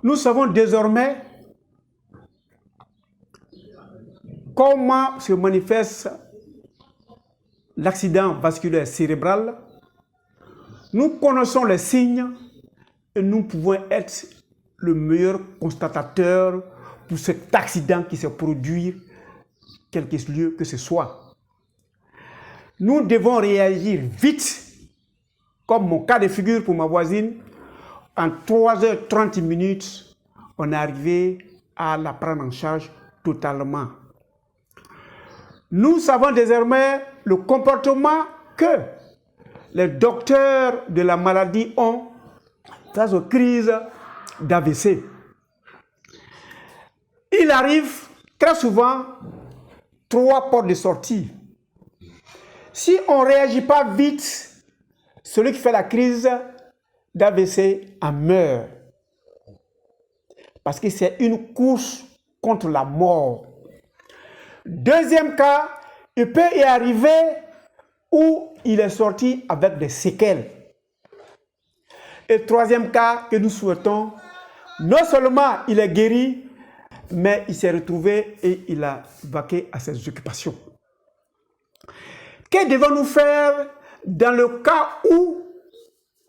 Nous savons désormais comment se manifeste l'accident vasculaire cérébral. Nous connaissons les signes et nous pouvons être le meilleur constatateur pour cet accident qui se produit, quel que soit lieu que ce soit. Nous devons réagir vite, comme mon cas de figure pour ma voisine. En 3h30, on est arrivé à la prendre en charge totalement. Nous savons désormais le comportement que les docteurs de la maladie ont face aux crises d'AVC. Il arrive très souvent 3 portes de sortie. Si on ne réagit pas vite, celui qui fait la crise d'AVC en meurt. Parce que c'est une course contre la mort. Deuxième cas, il peut y arriver où il est sorti avec des séquelles. Et troisième cas que nous souhaitons, non seulement il est guéri, mais il s'est retrouvé et il a vaqué à ses occupations. Que devons-nous faire dans le cas où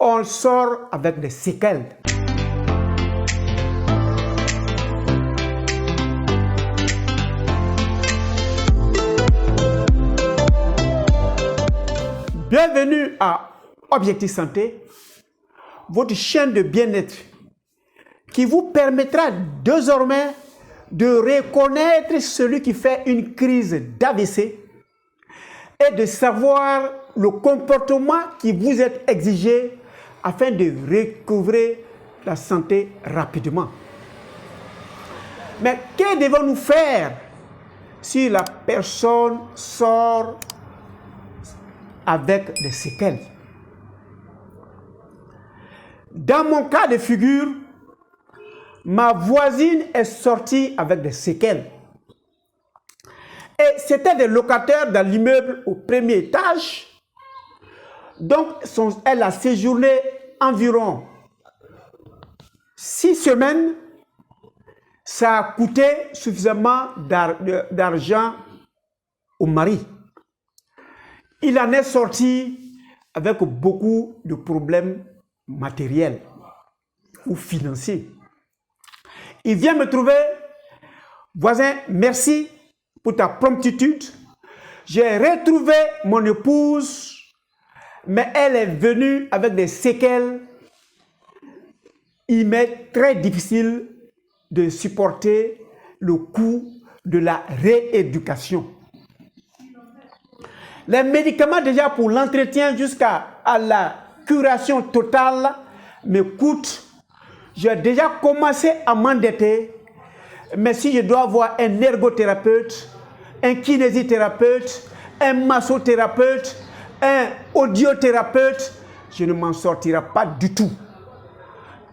on sort avec des séquelles? Bienvenue à Objectif Santé, votre chaîne de bien-être qui vous permettra désormais de reconnaître celui qui fait une crise d'AVC et de savoir le comportement qui vous est exigé afin de recouvrer la santé rapidement. Mais que devons-nous faire si la personne sort avec des séquelles? Dans mon cas de figure, ma voisine est sortie avec des séquelles. Et c'était des locataires dans l'immeuble au premier étage. Donc, elle a séjourné environ 6 semaines. Ça a coûté suffisamment d'argent au mari. Il en est sorti avec beaucoup de problèmes matériels ou financiers. Il vient me trouver, voisin, merci pour ta promptitude. J'ai retrouvé mon épouse, mais elle est venue avec des séquelles. Il m'est très difficile de supporter le coût de la rééducation. Les médicaments déjà pour l'entretien jusqu'à la curation totale me coûtent. J'ai déjà commencé à m'endetter, mais si je dois avoir un ergothérapeute, un kinésithérapeute, un massothérapeute, un audiothérapeute, je ne m'en sortirai pas du tout.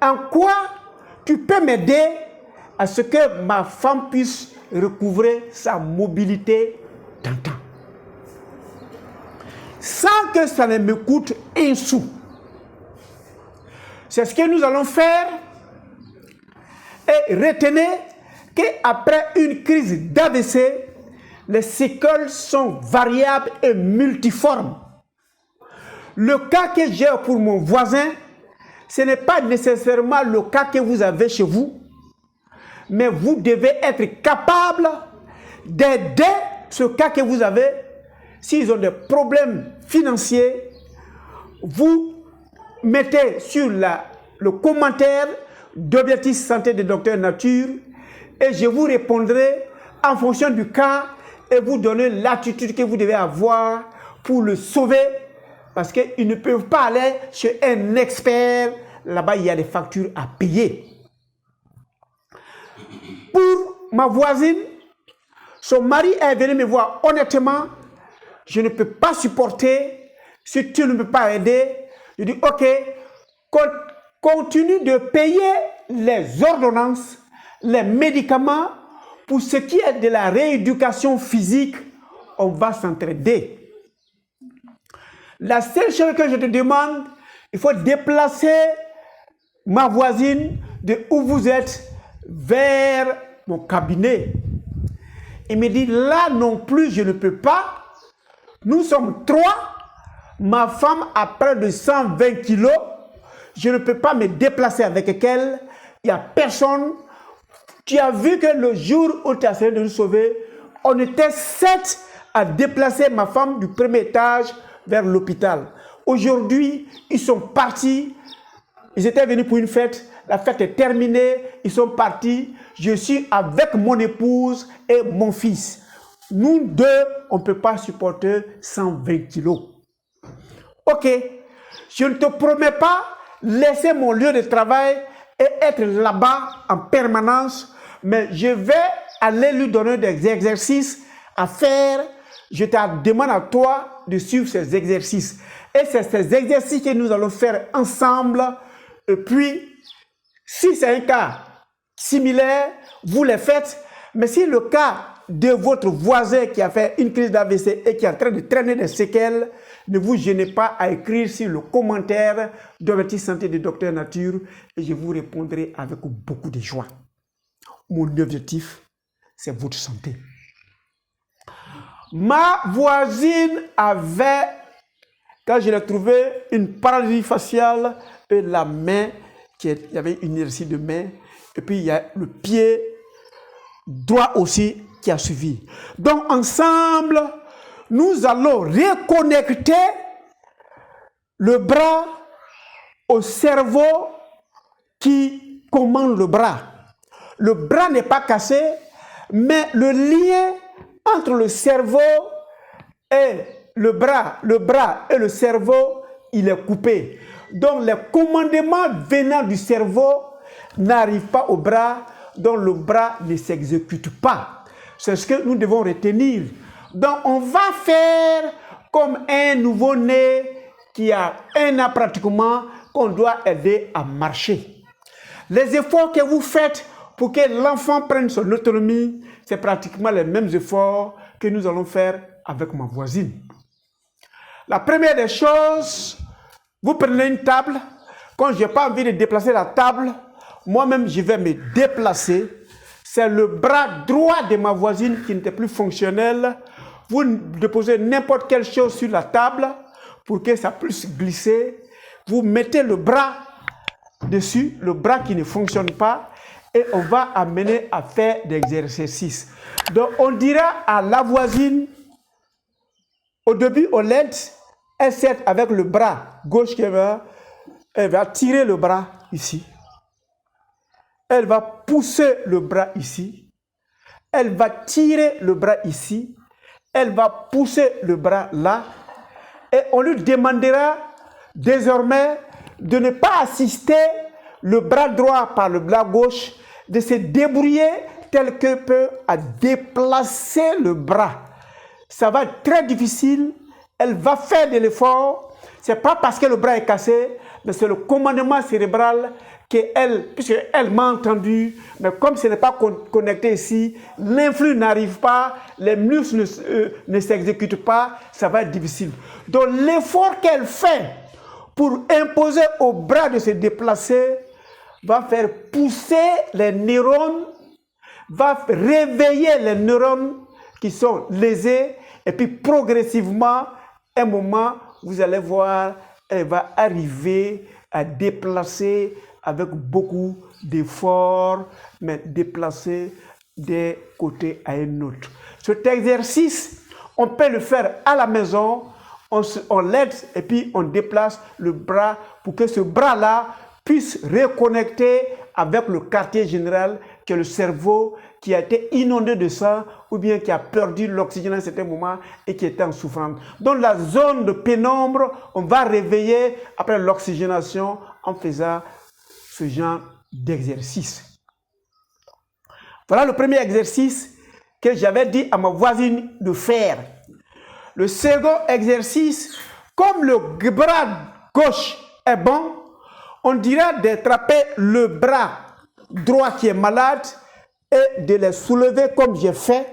En quoi tu peux m'aider à ce que ma femme puisse recouvrer sa mobilité d'antan, sans que ça ne me coûte un sou? C'est ce que nous allons faire. Et retenez qu'après une crise d'AVC, les séquelles sont variables et multiformes. Le cas que j'ai pour mon voisin, ce n'est pas nécessairement le cas que vous avez chez vous, mais vous devez être capable d'aider ce cas que vous avez. S'ils ont des problèmes financiers, vous mettez sur le commentaire d'Objectif Santé de Docteur Nature et je vous répondrai en fonction du cas et vous donner l'attitude que vous devez avoir pour le sauver, parce qu'ils ne peuvent pas aller chez un expert. Là-bas, il y a des factures à payer. Pour ma voisine, son mari est venu me voir honnêtement. Je ne peux pas supporter. Si tu ne peux pas aider, je dis ok, continue de payer les ordonnances, les médicaments. Pour ce qui est de la rééducation physique, on va s'entraider. La seule chose que je te demande, il faut déplacer ma voisine de où vous êtes vers mon cabinet. Il me dit, là non plus, je ne peux pas. Nous sommes 3. Ma femme a près de 120 kilos. Je ne peux pas me déplacer avec elle. Il n'y a personne. Tu as vu que le jour où tu as essayé de nous sauver, on était 7 à déplacer ma femme du premier étage vers l'hôpital. Aujourd'hui, ils sont partis. Ils étaient venus pour une fête. La fête est terminée. Ils sont partis. Je suis avec mon épouse et mon fils. Nous deux, on ne peut pas supporter 120 kilos. Ok, je ne te promets pas laisser mon lieu de travail et être là-bas en permanence, mais je vais aller lui donner des exercices à faire. Je te demande à toi de suivre ces exercices. Et c'est ces exercices que nous allons faire ensemble. Et puis, si c'est un cas similaire, vous les faites. Mais si le cas de votre voisin qui a fait une crise d'AVC et qui est en train de traîner des séquelles, ne vous gênez pas à écrire sur le commentaire d'Avertis Santé de Docteur Nature et je vous répondrai avec beaucoup de joie. Mon objectif, c'est votre santé. Ma voisine avait, quand je l'ai trouvée, une paralysie faciale et la main, il y avait une inertie de main, et puis il y a le pied droit aussi qui a suivi. Donc ensemble, nous allons reconnecter le bras au cerveau qui commande le bras. Le bras n'est pas cassé, mais le lien entre le cerveau et le bras et le cerveau, il est coupé. Donc les commandements venant du cerveau n'arrivent pas au bras, donc le bras ne s'exécute pas. C'est ce que nous devons retenir. Donc on va faire comme un nouveau-né qui a 1 an pratiquement, qu'on doit aider à marcher. Les efforts que vous faites pour que l'enfant prenne son autonomie, c'est pratiquement les mêmes efforts que nous allons faire avec ma voisine. La première des choses, vous prenez une table. Quand je n'ai pas envie de déplacer la table, moi-même je vais me déplacer. C'est le bras droit de ma voisine qui n'était plus fonctionnel. Vous déposez n'importe quelle chose sur la table pour que ça puisse glisser. Vous mettez le bras dessus, le bras qui ne fonctionne pas, et on va amener à faire des exercices. Donc on dira à la voisine, au début on l'aide, elle s'aide avec le bras gauche qui va, elle va tirer le bras ici. Elle va pousser le bras ici. Elle va tirer le bras ici. Elle va pousser le bras là. Et on lui demandera désormais de ne pas assister le bras droit par le bras gauche, de se débrouiller tel que peut à déplacer le bras. Ça va être très difficile. Elle va faire de l'effort. Ce n'est pas parce que le bras est cassé, mais c'est le commandement cérébral qu'elle, puisqu'elle m'a entendu, mais comme ce n'est pas connecté ici, l'influx n'arrive pas, les muscles ne s'exécutent pas, ça va être difficile. Donc l'effort qu'elle fait pour imposer au bras de se déplacer va faire pousser les neurones, va réveiller les neurones qui sont lésés, et puis progressivement, un moment, vous allez voir, elle va arriver à déplacer avec beaucoup d'efforts, mais déplacer d'un côté à un autre. Cet exercice, on peut le faire à la maison, on l'aide et puis on déplace le bras pour que ce bras-là puisse reconnecter avec le quartier général qui est le cerveau qui a été inondé de sang ou bien qui a perdu l'oxygène à un certain moment et qui était en souffrance. Donc la zone de pénombre, on va réveiller après l'oxygénation en faisant ce genre d'exercice. Voilà le premier exercice que j'avais dit à ma voisine de faire. Le second exercice, comme le bras gauche est bon, on dira d'attraper le bras droit qui est malade et de le soulever comme j'ai fait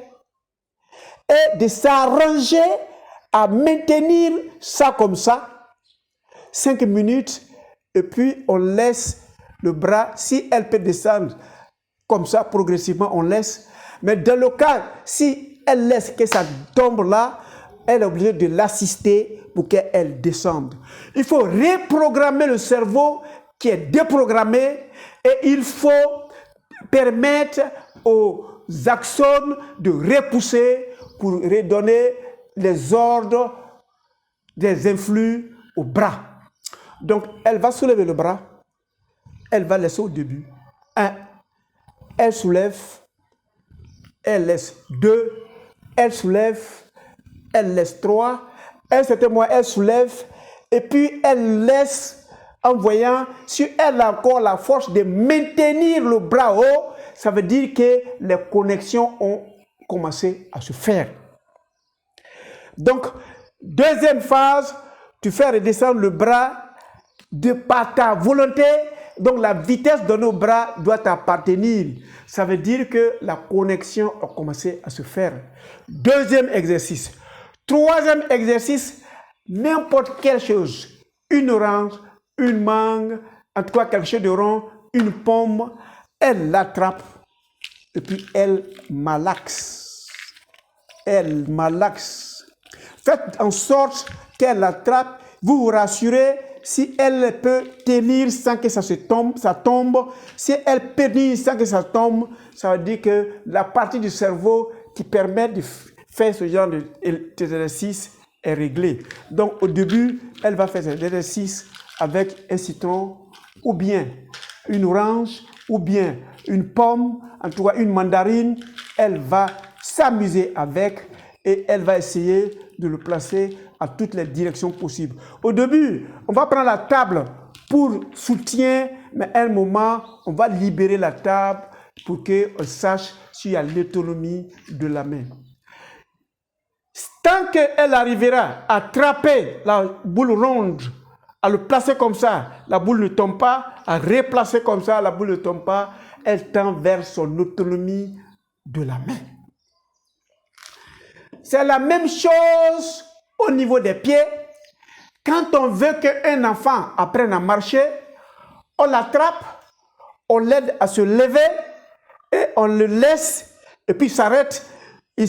et de s'arranger à maintenir ça comme ça 5 minutes et puis on laisse le bras, si elle peut descendre comme ça, progressivement, on laisse. Mais dans le cas, si elle laisse que ça tombe là, elle est obligée de l'assister pour qu'elle descende. Il faut reprogrammer le cerveau qui est déprogrammé et il faut permettre aux axones de repousser pour redonner les ordres des influx au bras. Donc, elle va soulever le bras. Elle va laisser au début. 1. Elle soulève. Elle laisse 2. Elle soulève. Elle laisse 3. À un certain moment, elle soulève. Et puis, elle laisse en voyant si elle a encore la force de maintenir le bras haut. Ça veut dire que les connexions ont commencé à se faire. Donc, deuxième phase, tu fais redescendre le bras par ta volonté. Donc, la vitesse de nos bras doit t'appartenir. Ça veut dire que la connexion a commencé à se faire. Deuxième exercice. Troisième exercice, n'importe quelle chose. Une orange, une mangue, en tout cas quelque chose de rond, une pomme, elle l'attrape et puis elle malaxe. Elle malaxe. Faites en sorte qu'elle l'attrape. Vous vous rassurez, si elle peut tenir sans que ça tombe, ça tombe. Si elle peut tenir sans que ça tombe, ça veut dire que la partie du cerveau qui permet de faire ce genre d'exercice est réglée. Donc au début, elle va faire cet exercice avec un citron ou bien une orange ou bien une pomme, en tout cas une mandarine. Elle va s'amuser avec et elle va essayer de le placer à toutes les directions possibles. Au début, on va prendre la table pour soutien, mais à un moment, on va libérer la table pour qu'on sache s'il y a l'autonomie de la main. Tant qu'elle arrivera à attraper la boule ronde, à le placer comme ça, la boule ne tombe pas, à replacer comme ça, la boule ne tombe pas, elle tend vers son autonomie de la main. C'est la même chose au niveau des pieds. Quand on veut qu'un enfant apprenne à marcher, on l'attrape, on l'aide à se lever et on le laisse et puis il s'arrête. Il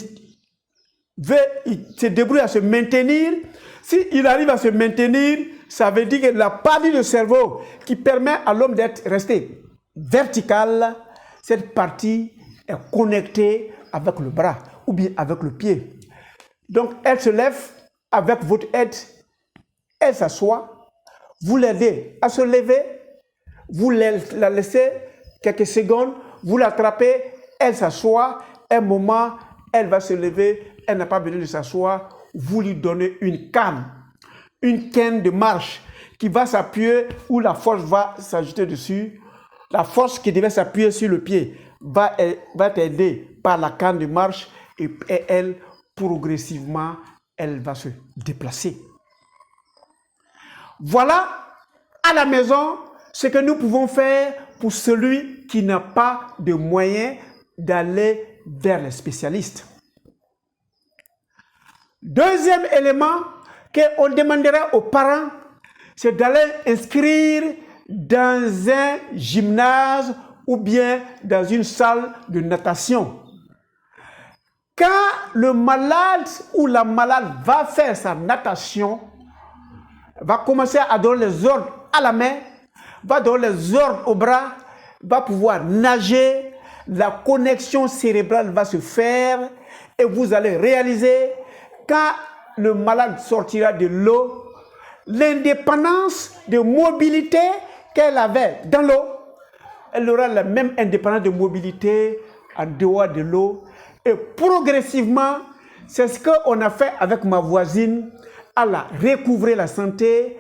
se débrouille à se maintenir. S'il arrive à se maintenir, ça veut dire que la partie du cerveau qui permet à l'homme d'être resté vertical, cette partie est connectée avec le bras ou bien avec le pied. Donc, elle se lève avec votre aide, elle s'assoit, vous l'aidez à se lever, vous la laissez quelques secondes, vous l'attrapez, elle s'assoit, un moment, elle va se lever, elle n'a pas besoin de s'asseoir, vous lui donnez une canne de marche qui va s'appuyer, où la force va s'ajouter dessus. La force qui devait s'appuyer sur le pied va t'aider par la canne de marche et elle, progressivement, elle va se déplacer. Voilà, à la maison, ce que nous pouvons faire pour celui qui n'a pas de moyens d'aller vers les spécialistes. Deuxième élément qu'on demandera aux parents, c'est d'aller inscrire dans un gymnase ou bien dans une salle de natation. Quand le malade ou la malade va faire sa natation, va commencer à donner les ordres à la main, va donner les ordres au bras, va pouvoir nager, la connexion cérébrale va se faire et vous allez réaliser quand le malade sortira de l'eau, l'indépendance de mobilité qu'elle avait dans l'eau, elle aura la même indépendance de mobilité en dehors de l'eau. Et progressivement, c'est ce qu'on a fait avec ma voisine. Elle a recouvré la santé.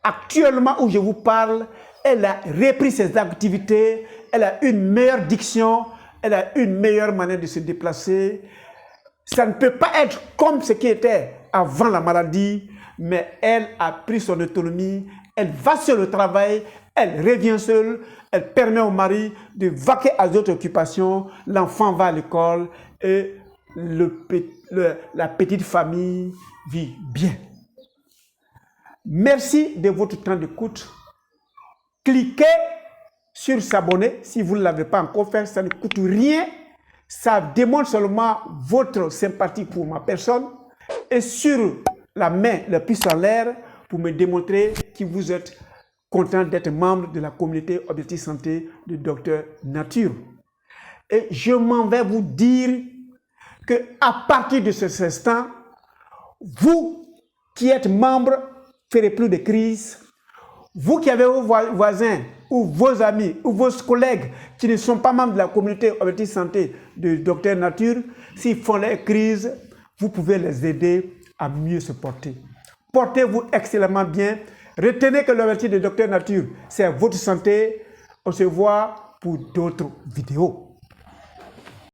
Actuellement où je vous parle, elle a repris ses activités. Elle a une meilleure diction. Elle a une meilleure manière de se déplacer. Ça ne peut pas être comme ce qui était avant la maladie, mais elle a pris son autonomie. Elle va sur le travail. Elle revient seule. Elle permet au mari de vaquer à d'autres occupations. L'enfant va à l'école et la petite famille vit bien. Merci de votre temps d'écoute. Cliquez sur s'abonner. Si vous ne l'avez pas encore fait, ça ne coûte rien. Ça démontre seulement votre sympathie pour ma personne. Et sur la main, le pouce en l'air, pour me démontrer que vous êtes content d'être membre de la communauté Objectif Santé de Dr Nature. Et je m'en vais vous dire qu'à partir de cet instant, vous qui êtes membre, ferez plus de crise. Vous qui avez vos voisins ou vos amis ou vos collègues qui ne sont pas membres de la communauté Objectif Santé de Dr Nature, s'ils font les crises, vous pouvez les aider à mieux se porter. Portez-vous excellemment bien. Retenez que l'objectif de Dr Nature, c'est votre santé. On se voit pour d'autres vidéos.